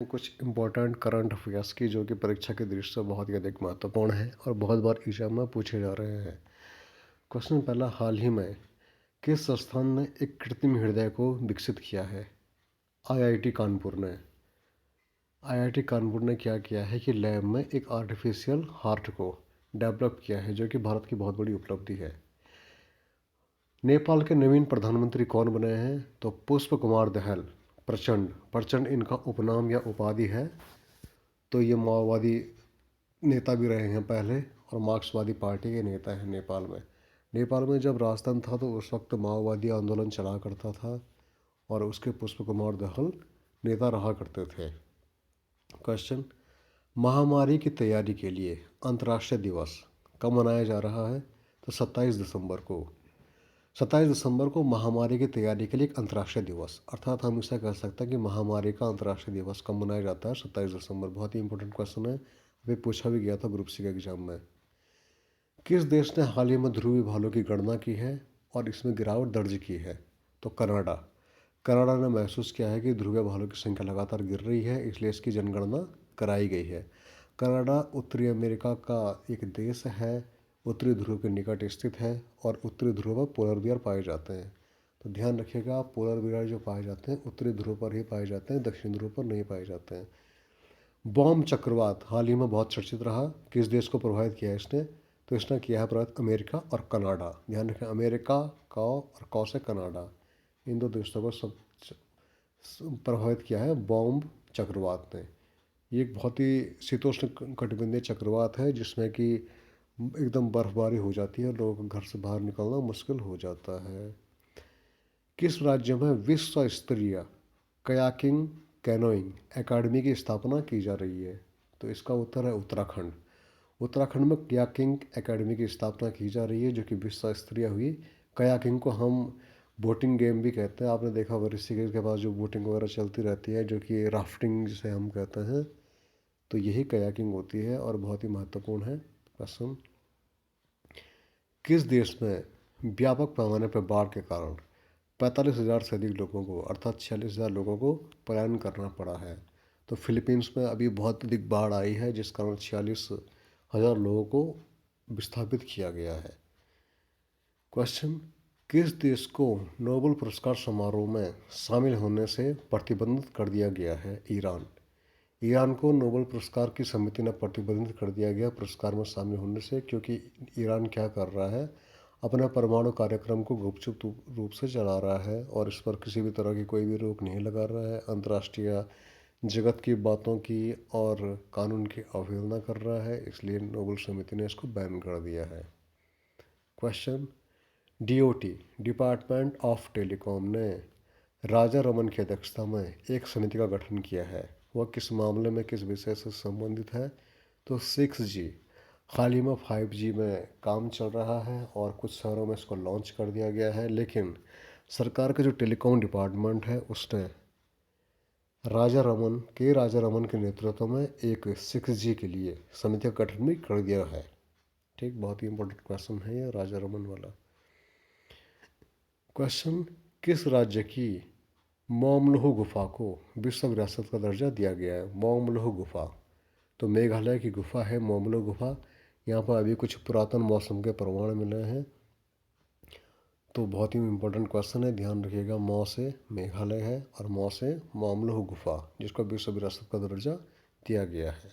कुछ important current affairs की जो कि परीक्षा की दृष्टि से बहुत ही अधिक महत्वपूर्ण है और बहुत बार एग्जाम में पूछे जा रहे हैं। क्वेश्चन पहला, हाल ही में किस संस्थान ने एक कृत्रिम हृदय को विकसित किया है? आईआईटी कानपुर ने। आईआईटी कानपुर ने क्या किया है कि लैब में एक आर्टिफिशियल हार्ट को डेवलप किया है, जो कि भारत की बहुत बड़ी उपलब्धि है। नेपाल के नवीन प्रधानमंत्री कौन बने हैं? तो पुष्प कुमार दहल प्रचंड। प्रचंड इनका उपनाम या उपाधि है। तो ये माओवादी नेता भी रहे हैं पहले और मार्क्सवादी पार्टी के नेता हैं नेपाल में। नेपाल में जब राजतंत्र था तो उस वक्त माओवादी आंदोलन चला करता था और उसके पुष्प कुमार दहल नेता रहा करते थे। क्वेश्चन, महामारी की तैयारी के लिए अंतर्राष्ट्रीय दिवस कब मनाया जा रहा है? तो 27 दिसंबर को। 27 दिसंबर को महामारी की तैयारी के लिए एक अंतर्राष्ट्रीय दिवस, अर्थात हम इसे कह सकते हैं कि महामारी का अंतर्राष्ट्रीय दिवस कब मनाया जाता है? 27 दिसंबर। बहुत ही इंपॉर्टेंट क्वेश्चन है, अभी पूछा भी गया था ग्रुप सी के एग्जाम में। किस देश ने हाल ही में ध्रुवी भालू की गणना की है और इसमें गिरावट दर्ज की है? तो कनाडा। कनाडा ने महसूस किया है कि ध्रुवीय भालू की संख्या लगातार गिर रही है, इसलिए इसकी जनगणना कराई गई है। कनाडा उत्तरी अमेरिका का एक देश है, उत्तरी ध्रुव के निकट स्थित है और उत्तरी ध्रुव पर पोलर बियर पाए जाते हैं। तो ध्यान रखिएगा, पोलर बियर जो पाए जाते हैं उत्तरी ध्रुव पर ही पाए जाते हैं, दक्षिण ध्रुव पर नहीं पाए जाते हैं। बॉम्ब चक्रवात हाल ही में बहुत चर्चित रहा, किस देश को प्रभावित किया है इसने? तो इसने किया है प्रभावित अमेरिका और कनाडा। ध्यान रखें, अमेरिका का और कौ से कनाडा, इन दो देशों को सब प्रभावित किया है बॉम्ब चक्रवात ने। ये एक बहुत ही शीतोष्ण कटिबंधीय चक्रवात है जिसमें कि एकदम बर्फबारी हो जाती है, लोगों को घर से बाहर निकलना मुश्किल हो जाता है। किस राज्य में विश्व स्तरीय कयाकिंग कैनोइंग एकेडमी की स्थापना की जा रही है? तो इसका उत्तर है उत्तराखंड। उत्तराखंड में कयाकिंग एकेडमी की स्थापना की जा रही है जो कि विश्व स्तरीय हुई। कयाकिंग को हम बोटिंग गेम भी कहते हैं, आपने देखा होगा ऋषिकेश के पास जो बोटिंग वगैरह चलती रहती है जो कि राफ्टिंग जिसे हम कहते हैं, तो यही कयाकिंग होती है और बहुत ही महत्वपूर्ण है। क्वेश्चन, किस देश में व्यापक पैमाने पर बाढ़ के कारण 45,000 से अधिक लोगों को अर्थात 46,000 लोगों को पलायन करना पड़ा है? तो फिलीपींस में अभी बहुत अधिक बाढ़ आई है जिस कारण 46,000 लोगों को विस्थापित किया गया है। क्वेश्चन, किस देश को नोबेल पुरस्कार समारोह में शामिल होने से प्रतिबंधित कर दिया गया है? ईरान। ईरान को नोबेल पुरस्कार की समिति ने प्रतिबंधित कर दिया गया पुरस्कार में शामिल होने से, क्योंकि ईरान क्या कर रहा है, अपना परमाणु कार्यक्रम को गुपचुप रूप से चला रहा है और इस पर किसी भी तरह की कोई भी रोक नहीं लगा रहा है, अंतर्राष्ट्रीय जगत की बातों की और कानून की अवहेलना कर रहा है, इसलिए नोबेल समिति ने इसको बैन कर दिया है। Question, DOT department of telecom ने राजा रमन की अध्यक्षता में एक समिति का गठन किया है, वह किस मामले में किस विषय से संबंधित है? तो 6G। हाल ही में 5G में काम चल रहा है और कुछ शहरों में इसको लॉन्च कर दिया गया है, लेकिन सरकार का जो टेलीकॉम डिपार्टमेंट है उसने राजा रमन के नेतृत्व में एक 6G के लिए समिति का गठन भी कर दिया है। ठीक, बहुत ही इंपॉर्टेंट क्वेश्चन है ये राजा रमन वाला। क्वेश्चन, किस राज्य की मौमलुह गुफा को विश्व विरासत का दर्जा दिया गया है? मौमलुह गुफा, तो मेघालय की गुफा है मौमलुह गुफा। यहाँ पर अभी कुछ पुरातन मौसम के प्रमाण मिले हैं, तो बहुत ही इम्पोर्टेंट क्वेश्चन है, ध्यान रखिएगा। मौ से मेघालय है और मौ से मौमलुह गुफा जिसको विश्व विरासत का दर्जा दिया गया है।